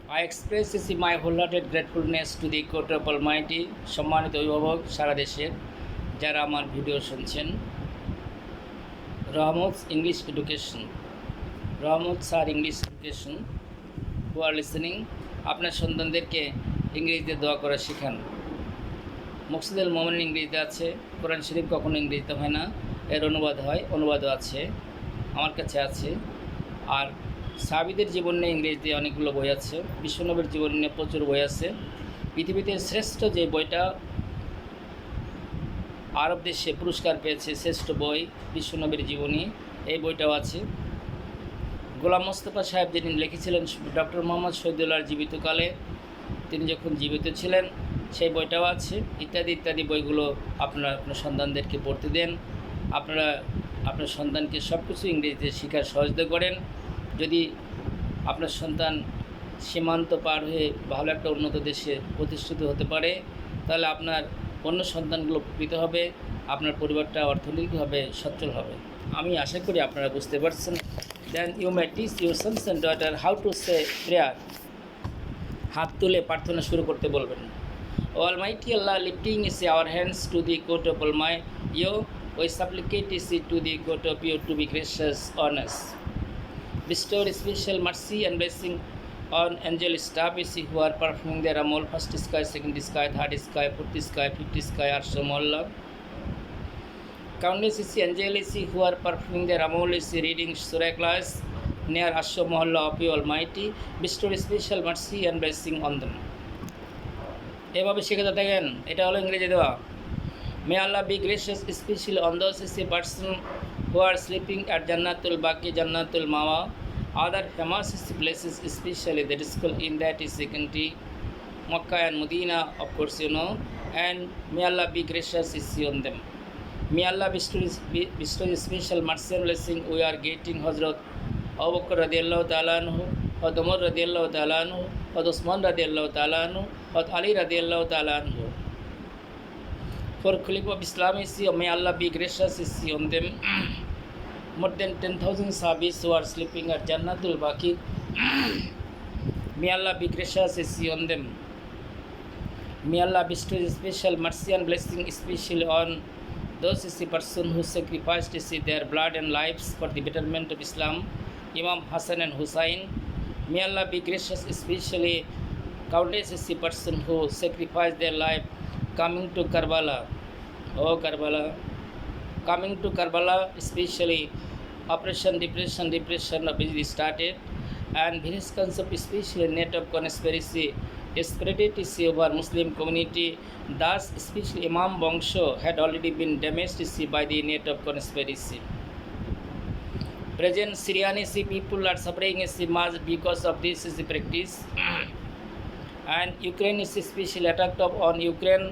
I express my wholehearted gratefulness to the Court of Almighty, সম্মানিত অভিভাবক সারা দেশের যারা আমার ভিডিও শুনছেন। রহমত ইংলিশ এডুকেশন, রহমত স্যার ইংলিশ এডুকেশন হু আর লিসেনিং, আপনার সন্তানদেরকে ইংরেজিতে দোয়া করা শেখান। মকসুদুল মোমেন ইংরেজিতে আছে, কোরআন শরীফ কখনো ইংরেজিতে হয় না, এর অনুবাদ হয়, অনুবাদও আছে, আমার কাছে আছে। আর সাহাবীদের জীবন নিয়ে ইংরেজিতে অনেকগুলো বই আছে, বিশ্বনবীর জীবন নিয়ে প্রচুর বই আছে। পৃথিবীতে শ্রেষ্ঠ যে বইটা আরব দেশে পুরস্কার পেয়েছে, শ্রেষ্ঠ বই বিশ্বনবীর জীবনী, এই বইটাও আছে। গোলাম মোস্তফা সাহেব যিনি লিখেছিলেন ডক্টর মোহাম্মদ শহীদুল্লাহর জীবিতকালে, তিনি যখন জীবিত ছিলেন, সেই বইটাও আছে। ইত্যাদি ইত্যাদি বইগুলো আপনারা আপনার সন্তানদেরকে পড়তে দেন। আপনারা আপনার সন্তানকে সব কিছু ইংরেজিতে শেখার সহযোগিতা করেন। যদি আপনার সন্তান সীমান্ত পার হয়ে ভালো একটা উন্নত দেশে প্রতিষ্ঠিত হতে পারে, তাহলে আপনার অন্য সন্তানগুলো উপকৃত হবে, আপনার পরিবারটা অর্থনৈতিকভাবে সচ্ছল হবে। আমি আশা করি আপনারা বুঝতে পারছেন। Then you may teach your sons and daughter how to say prayer. হাত তুলে প্রার্থনা শুরু করতে বলবেন। Almighty Allah, lifting is our hands to the court of Almighty, we supplicate is to the court of you to be gracious on us. Bestow special mercy and blessing on angel staff who are performing their amal, first sky, second sky, third sky, fourth sky, fifth sky, Arshamullah. Countless angel who are performing their amal is reading Surah class near Arshamullah of you Almighty. Bestow special mercy and blessing on them. এভাবে শিখে থাকেন, এটা হলো ইংরেজি দেওয়া। May Allah be gracious specially on those person who are sleeping at Jannatul Baqi, Jannatul Mawa, other famous places specially that is called in that is country Mecca and Medina, of course you know, and may Allah be gracious on them. May Allah bestows special mercy and blessing we are getting Hazrat Abu Bakr রাদিয়াল্লাহু তাআলা আনহু, হযরত ওমর রাদিয়াল্লাহু তাআলা আনহু, হযরত ওসমান রাদিয়াল্লাহু তাআলা আনহু, হযরত আলী রাদিয়াল্লাহু তাআলা আনহু। For Khalifa of Islam is may Allah be gracious is on them. More than 10,000 Sahabis who are sleeping at Jannatul Baqi. May Allah be gracious is on them. May Allah bestow special mercy and blessing especially on those is the person who sacrificed their blood and lives for the betterment of Islam, Imam Hassan and Hussain. May Allah be gracious especially countless is the person who sacrificed their life coming to Karbala. Oh Karbala, coming to Karbala, especially Operation Depression of which started, and various kinds of especially net of conspiracy spreaded over Muslim community. Thus, especially Imam Bangsho had already been damaged by the net of conspiracy. Present Syrian people are suffering much because of this is the practice. And Ukraine is especially attacked on Ukraine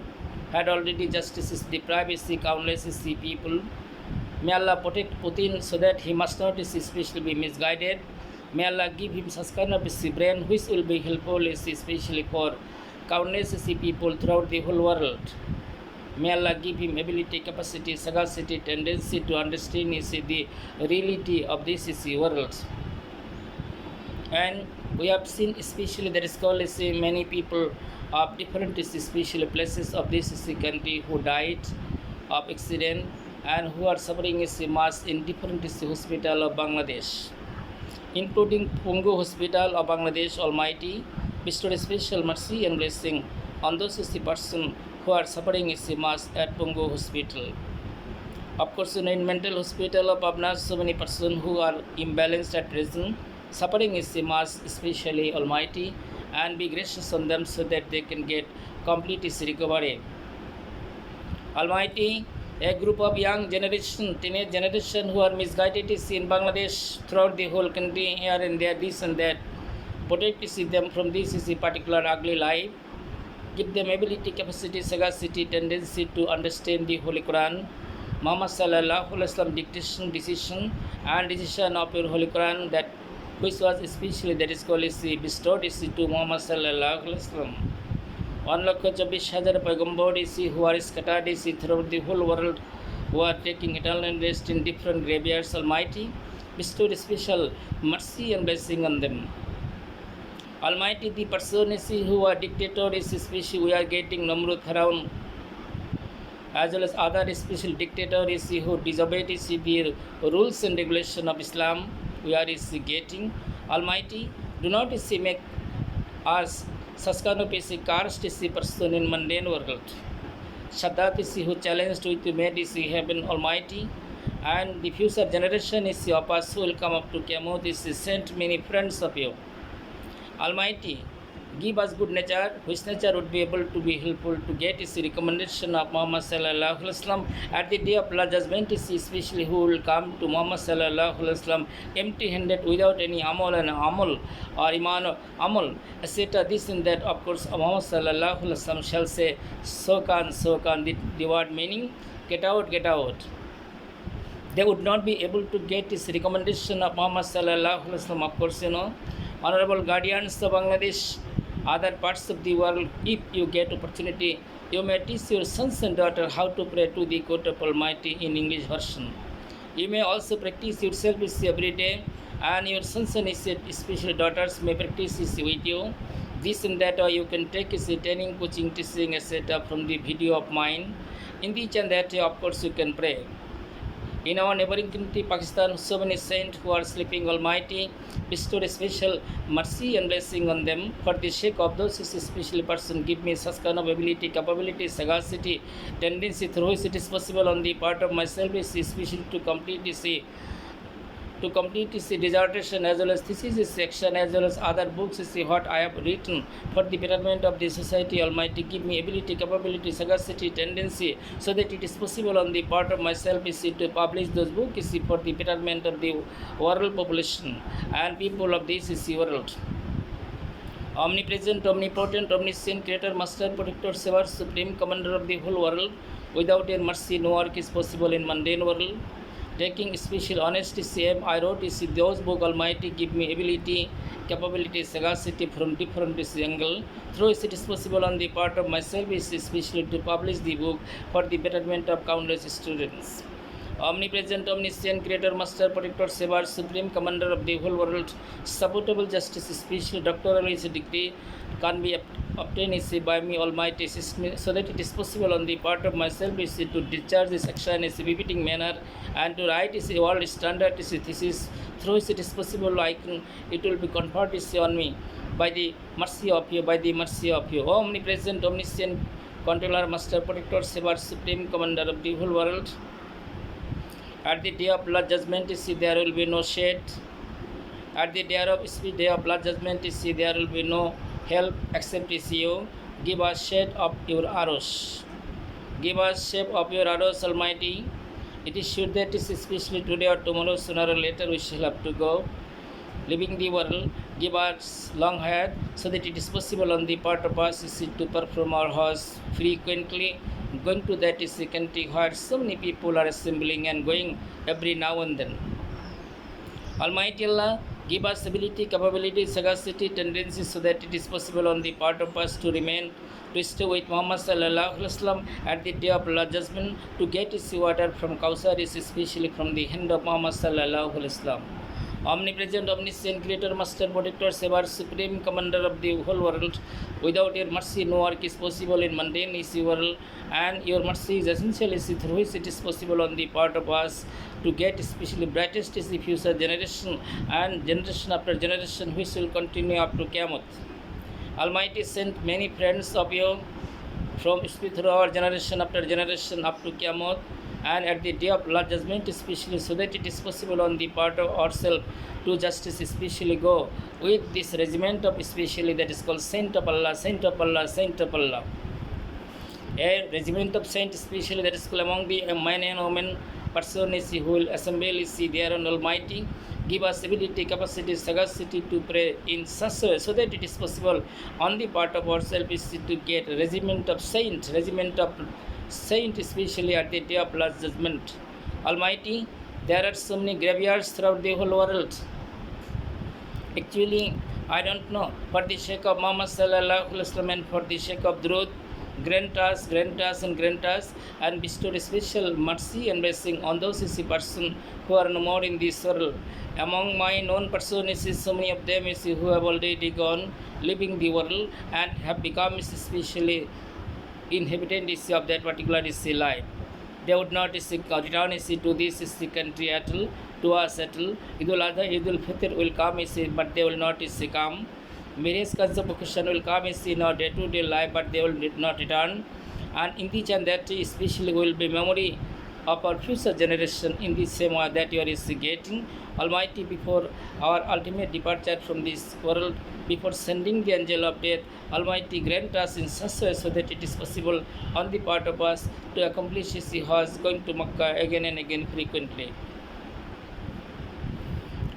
had already justice deprived countless people. May Allah protect Putin so that he must not especially be misguided. May Allah give him such kind of brain which will be helpful especially for countless people throughout the whole world. May Allah give him ability, capacity, sagacity, tendency to understand the reality of this world. And we have seen especially there is called many people of different especially places of this country who died of accident and who are suffering mass in different hospital of Bangladesh, including Pungu Hospital of Bangladesh. Almighty bestowed special mercy and blessing on those person who are suffering mass at Pungu Hospital. Of course, in mental hospital of Abnas, so many persons who are imbalanced at prison, suffering mass, especially Almighty, and be gracious on them so that they can get complete recovery. Almighty, a group of young generation, teenage generation who are misguided in Bangladesh throughout the whole country, here and there, this and that, protect them from this particular ugly life. Give them ability, capacity, sagacity, tendency to understand the Holy Quran, Muhammad sallallahu alaihi wasallam dictation, decision of your Holy Quran, that which was especially that is called bestowed to Muhammad sallallahu alaihi wasallam. 1,24,000 Paigambor who are scattered throughout the whole world, who are taking eternal rest in different graveyards. Almighty bestowed special mercy and blessing on them. Almighty, the person is who are dictator is especially we are getting Namrud Pharaoh, as well as other special dictator is who disobeyed is the rules and regulation of Islam. We are is getting Almighty. Do not is make us such kind of is cursed is person in mundane world. Shaddad is who challenged with made is heaven Almighty, and the future generation is of us who will come up to Qiyamah is sent many friends of you. Almighty, give us good nature, which nature would be able to be helpful to get is the recommendation of Muhammad sallallahu alaihi wasallam at the day of Allah judgment is especially who will come to Muhammad sallallahu alaihi wasallam empty-handed without any amal and amal or iman or amal, etc. This and that, of course, Muhammad sallallahu alaihi wasallam shall say, so can, the word meaning, get out, get out. They would not be able to get this recommendation of Muhammad sallallahu alaihi wasallam, of course, honorable guardians of Bangladesh, other parts of the world, if you get opportunity, you may teach your sons and daughters how to pray to the court of Almighty in English version. You may also practice yourself every day, and your sons and especially daughters may practice with you. This and that, or you can take training, coaching, teaching, etc. from the video of mine. In each and that, of course, you can pray. In our neighboring country, Pakistan, so many saints who are sleeping, Almighty bestowed a special mercy and blessing on them. For the sake of those special person, give me such kind of ability, capability, sagacity, tendency through which it is possible on the part of myself, especially to complete this dissertation as well as thesis section as well as other books what I have written for the betterment of the society. Almighty, give me ability, capability, sagacity, tendency, so that it is possible on the part of myself to publish those books for the betterment of the world population and people of this world. Omnipresent, omnipotent, omniscient, creator, master, protector, saver, supreme commander of the whole world. Without your mercy, no work is possible in mundane world. Taking special honesty, same I wrote is those book. Almighty, give me ability, capability, sagacity from different angle. Through it is possible on the part of myself is especially to publish the book for the betterment of countless students. Omnipresent, omniscient, creator, master, protector, saver, supreme commander of the whole world, supportable justice, special doctoral degree can be obtained by me, Almighty, assist me, so that it is possible on the part of myself is to discharge this action in a befitting manner and to write is a world standard thesis. Through it is possible, it will be conferred on me by the mercy of you, by the mercy of you. Omnipresent, omniscient, controller, master, protector, saver, supreme commander of the whole world. At the day of blood judgment, there will be no shade. At the day of blood judgment, there will be no help except you. Give us shade of your arrows. Give us shape of your arrows, Almighty. It is sure that especially today or tomorrow, sooner or later, we shall have to go, leaving the world. Give us long hair so that it is possible on the part of us to perform our horse frequently, going to that country where so many people are assembling and going every now and then. Almighty Allah, give us ability, capability, sagacity, tendency, so that it is possible on the part of us to remain, to stay with Muhammad sallallahu alaihi wasallam at the day of Allah judgment, to get his water from Kausar, especially from the hand of Muhammad sallallahu alaihi wasallam. Omnipresent, omniscient, creator, master, protector, saver, supreme commander of the whole world. Without your mercy, no work is possible in mundane world, and your mercy is essential through which it is possible on the part of us to get especially brightest is the future generation and generation after generation which will continue up to Qiyamah. Almighty sent many friends of you from through our generation after generation up to Qiyamah, and at the day of Allah judgment especially, so that it is possible on the part of ourselves to justice especially go with this regiment of especially that is called Saint of Allah, Saint of Allah, Saint of Allah. A regiment of saints especially that is called among the men and women person who will assemble there on Almighty. Give us ability, capacity, sagacity to pray in such a way so that it is possible on the part of ourselves to get regiment of saint especially at the day of last judgment. Almighty, there are so many graveyards throughout the whole world. Actually, I don't know. For the sake of Muhammad sallallahu alaihi wasallam and for the sake of truth, grant us, and bestow special mercy and blessing on those persons who are no more in this world. Among my known persons, so many of them who have already gone, leaving the world, and have become especially inhabitants of that particular life. They would not return to this country at all, to us at all. Idul Adha, Idul Fitr will come, but they will not come. Various kinds of occasion will come in our day-to-day life, but they will not return. And in each and that, especially will be memory of our future generation in the same way that you are getting. Almighty, before our ultimate departure from this world, before sending the angel of death, Almighty, grant us in such a way so that it is possible on the part of us to accomplish His Hajj, going to Makkah again and again frequently.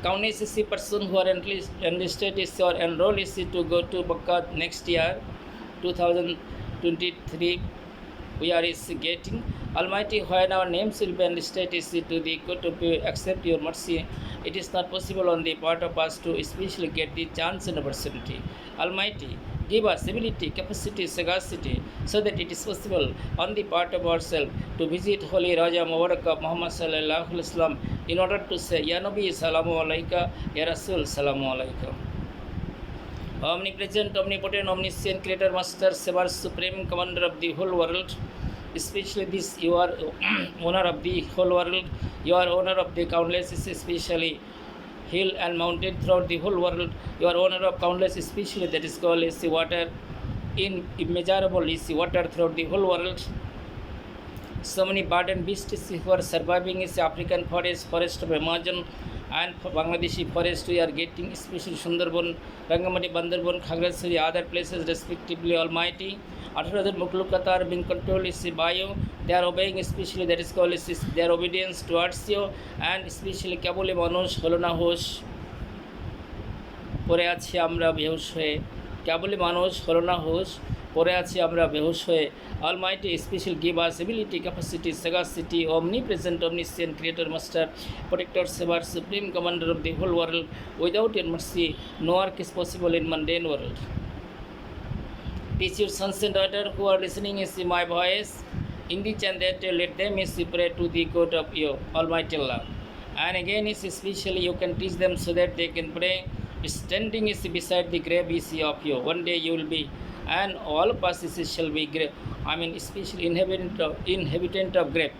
Countless person who are enlisted or enrolled to go to Makkah next year, 2023, we are getting. Almighty, when our names will be enlisted to the court to accept your mercy, it is not possible on the part of us to especially get the chance and opportunity. Almighty, give us ability, capacity, sagacity, so that it is possible on the part of ourselves to visit Holy Raja Mubarak of Muhammad Sallallahu Alaihi Wasallam in order to say, Ya Nabi Salamu Alaika, Ya Rasul Salamu Alaika. Omnipresent, omnipotent, omniscient, creator, master, savior, supreme commander of the whole world, especially this, you are owner of the whole world, you are owner of the countless, especially hill and mountain throughout the whole world, you are owner of countless, especially that is called water, in immeasurable water throughout the whole world. So many bird and beasts who are surviving is African forest of Amazon, and Bangladeshi forest we are getting, especially Sundarban, Rangamati, Bandarban, Khagrasari, other places respectively. Almighty, after the Muklukat are being controlled by you, they are obeying, especially that is called their obedience towards you, and especially Kabule Manush, Holona Hosh, পরে আছি আমরা বেহুশ হয়ে, কেবলই মানুষ হলো না হোশ, পরে আছি আমরা বেহুশ হয়ে। Almighty, special give us ability, capacity, sagacity, omnipresent, omniscient, creator, master, protector, savior, supreme commander of the whole world. Without your mercy, no work is possible in mundane world. Teach your sons and daughters who are listening is my voice, in the and that let them is pray to the God of you, Almighty Allah. And again is especially you can teach them so that they can pray. Standing is beside the grave is of you. One day you will be, and all of us shall be grave. Especially inhabitant of grave.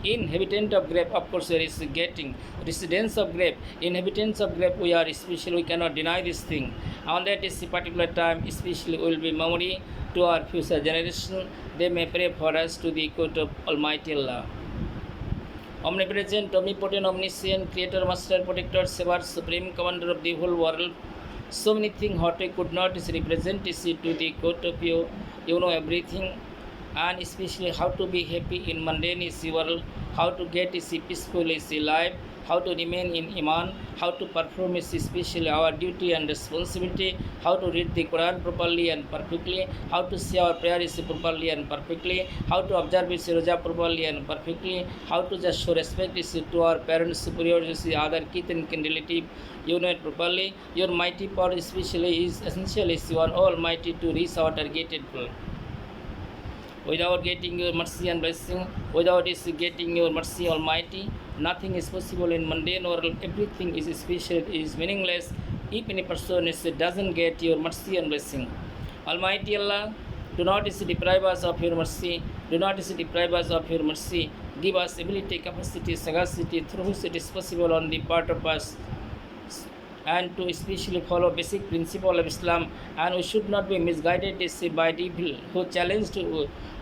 Inhabitant of grave, of course, there is getting residents of grave, inhabitants of grave. We are especially, we cannot deny this thing. On that is a particular time, especially will be memory to our future generation. They may pray for us to the court of Almighty Allah. Omnipresent, omnipotent, omniscient, creator, master, protector, savior, supreme commander of the whole world. So many things what I could not represent is to the court of you. You know everything, and especially how to be happy in mundane world, how to get peaceful life, how to remain in Iman, how to perform especially our duty and responsibility, how to read the Quran properly and perfectly, how to say our prayer properly and perfectly, how to observe Roja properly and perfectly, how to just show respect to our parents, superiors, other kith and kin relative, you know it properly. Your mighty power especially is essential, you are almighty to reach our targeted goal. Without getting your mercy and blessing, without getting your mercy, Almighty, nothing is possible in mundane world. Everything is special, is meaningless if any person doesn't get your mercy and blessing. Almighty Allah, do not deprive us of your mercy. Do not deprive us of your mercy. Give us ability, capacity, sagacity, through which it is possible on the part of us, and to especially follow basic principle of Islam, and we should not be misguided by evil who challenged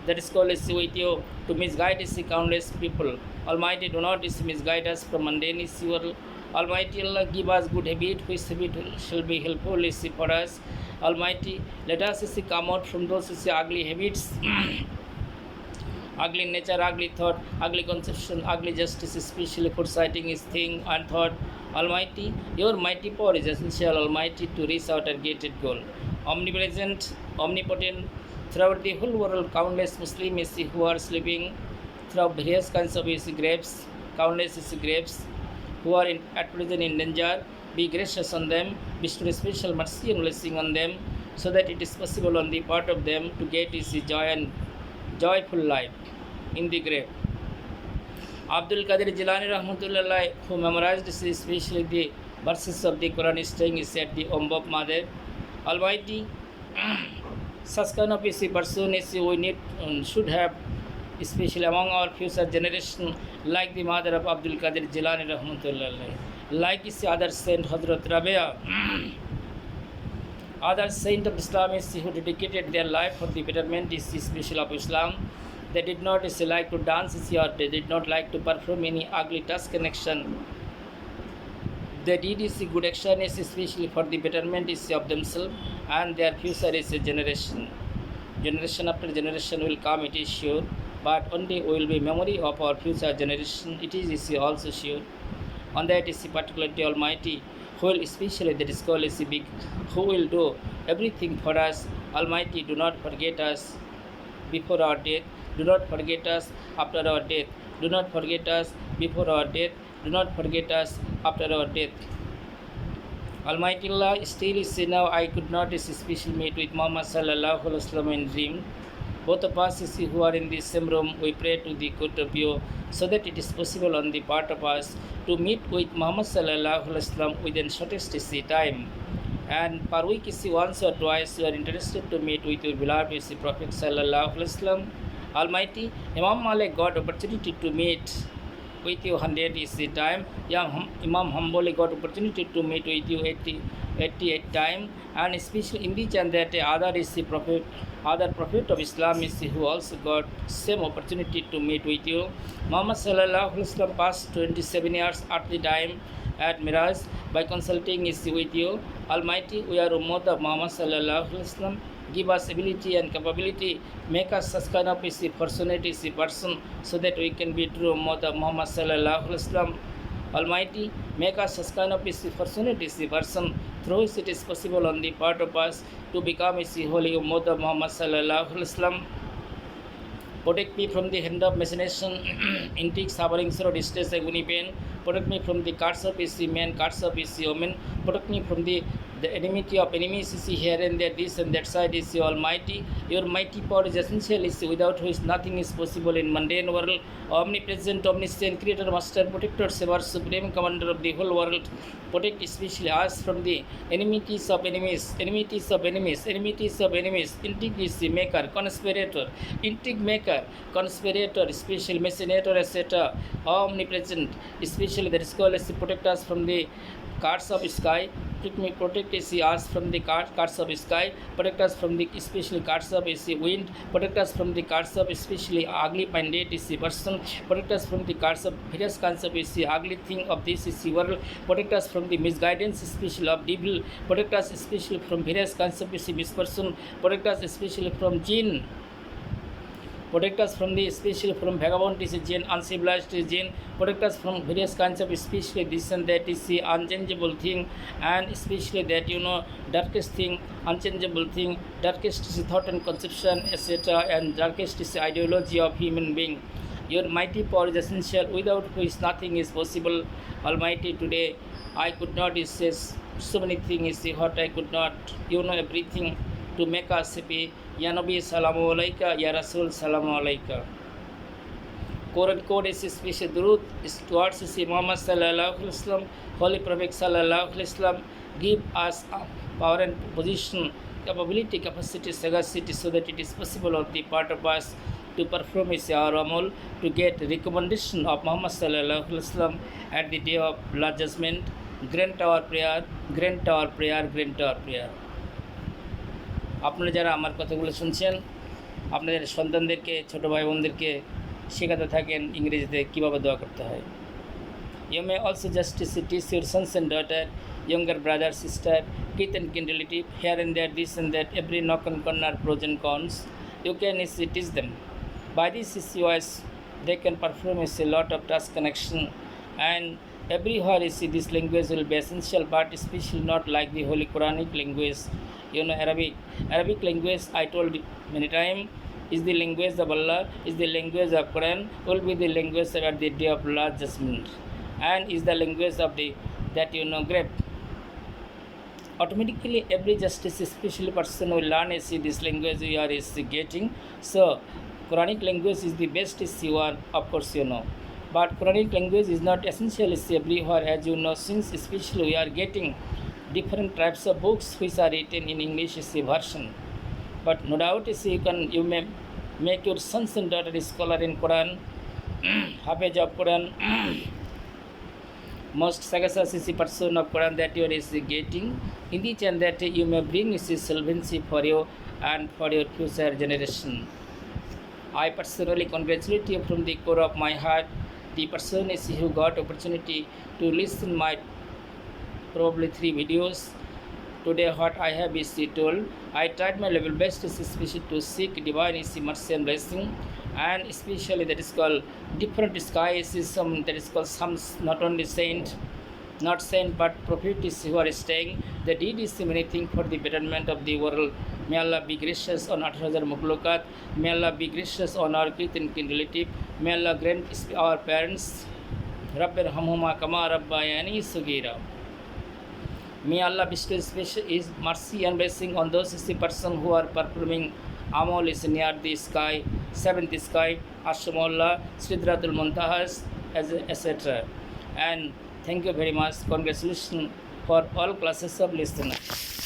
that is called with you to misguide countless people. Almighty, do not misguide us from mundane world. Almighty Allah, give us good habit, which habit shall be helpful for us. Almighty, let us come out from those ugly habits, ugly nature, ugly thought, ugly conception, ugly justice, especially foresighting is thing and thought. Almighty, your mighty power is essential, Almighty, to reach our targeted goal. Omnipresent, omnipotent, throughout the whole world, countless Muslims who are sleeping throughout various kinds of graves, countless graves who are at present in danger. Be gracious on them, bestow special mercy and blessing on them, so that it is possible on the part of them to get is joy and joyful life in the grave. Abdul Qadir Jilani Rahmatullah, who memorized especially the verses of the Quran, is saying, is said the Om of Mother Almighty. Such kind of person is we need should have, especially among our future generation, like the mother of Abdul Qadir Jilani Rahmatullah, like his other saint Hazrat Rabia. Other saint of Islam is who dedicated their life for the betterment is special of Islam. They did not like to dance or they did not like to perform any ugly task connection. They did is good action is especially for the betterment is of themselves and their future is a generation. Generation after generation will come, it is sure, but only will be memory of our future generation. It is also sure. On that is particularly Almighty, who will especially that is called is big, who will do everything for us. Almighty, do not forget us before our death. Do not forget us after our death. Do not forget us before our death. Do not forget us after our death. Almighty Allah, still is now I could not especially meet with Muhammad Sallallahu Alaihi Wasallam in dream. Both of us who are in the same room, we pray to the good of you, so that it is possible on the part of us to meet with Muhammad Sallallahu Alaihi Wasallam within shortest time. And per week once or twice you are interested to meet with your beloved Prophet Sallallahu Alaihi Wasallam. Almighty, Imam Malik got opportunity to meet with you 100 is the time. Imam Hanbali got opportunity to meet with you 88 time, and especially in the and that other prophet of Islam is who also got same opportunity to meet with you. Muhammad Sallallahu Alaihi Wasallam passed 27 years at the time at Miraj by consulting is with you. Almighty, we are Ummat of Muhammad Sallallahu Alaihi Wasallam. Give us ability and capability, make us such kind of personality, person, so that we can be true Ummat of Muhammad Sallallahu Alaihi Wasallam. Almighty, make us such kind of personality, person, through which it is possible on the part of us to become a holy Ummat of Muhammad Sallallahu Alaihi Wasallam. Protect me from the hand of machination, intrigue, suffering, sorrow, distress, agony, pain. Protect me from the cards of men, cards of women. Protect me from the enmity of enemies is here and there, this and that side is Almighty. Your mighty power is essential, is without which nothing is possible in mundane world. Omnipresent, omniscient, creator, master, protector, savior, supreme commander of the whole world. Protect especially us from the enmities of enemies, enmities of enemies, enmities of enemies. Intrigue is the maker, conspirator, intrigue maker, conspirator, special machinator, etc. Omnipresent, especially the scholars protect us from the cards of sky. Protect us from the cards of sky. Protect us from the especially cards of wind. Protect us from the cards of especially ugly pandit person. Protect us from the cards of various kinds of ugly thing of this world. Protect us from the misguidance especially of devil. Protect us especially from various kinds of misperson. Protect us especially from jinn. Protect us from the especially from vagabond jinn, uncivilized jinn. Protect us from various kinds of especially this and that is the unchangeable thing, and especially that darkest thing, unchangeable thing, darkest is thought and conception, etc., and darkest is ideology of human being. Your mighty power is essential, without which nothing is possible. Almighty, today I could not say so many things what I could not, everything to make us happy. Ya Nabi Salamu Alayka, Ya Rasul Salamu Alayka. Quran code is special truth is towards Muhammad Sallallahu Alaihi Wasallam, Holy Prophet Sallallahu Alaihi Wasallam. Give us power and position, capability, capacity, sagacity, so that it is possible on the part of us to perform our amal, to get recommendation of Muhammad Sallallahu Alaihi Wasallam at the day of Last Judgment. Grant our prayer, grant our prayer, grant our prayer. আপনারা যারা আমার কথাগুলো শুনছেন, আপনাদের সন্তানদেরকে, ছোট ভাই বোনদেরকে শেখাতে থাকেন ইংরেজিতে কীভাবে দোয়া করতে হয়। You may also just teach your sons and daughter, younger brother, sister, kith and kin relative, here and there, this and that, every nook and corner, pros and cons. You can teach them. By this voice, they can perform a lot of task connection, and everywhere this language will be essential, but especially not like the Holy Quranic language. Arabic language, I told many times, is the language of Allah, is the language of Quran, will be the language at the day of Last Judgment, and is the language of the that great. automatically every justice, especially person will learn is this language we are is getting. So Quranic language is the best is one, of course you know. But Quranic language is not essential is everywhere, as you know, since especially we are getting different types of books which are written in English is a version. But no doubt is you may make your sons and daughters scholar in Quran, Hafiz of Quran, most success is the person of Quran that you are getting in each, and that you may bring is solvency for you and for your future generation. I personally congratulate you from the core of my heart. The person is who got opportunity to listen my probably 3 videos. Today what I have is told. I tried my level best especially to seek divine mercy and blessing, and especially that is called different skies is some that is called some not only saint, not saint but prophets who are staying. The deed is many things for the betterment of the world. May Allah be gracious on Athazar Mukhlukat. May Allah be gracious on our kin and kin relative. May Allah grant our parents Rabbir Hamhuma Kama Rabbayani Sugira. May Allah bestow special is mercy and blessing on those person who are performing amal is near the sky, seventh sky, Ashramullah, Sidratul Muntahas, etc. And thank you very much. Congratulations for all classes of listeners.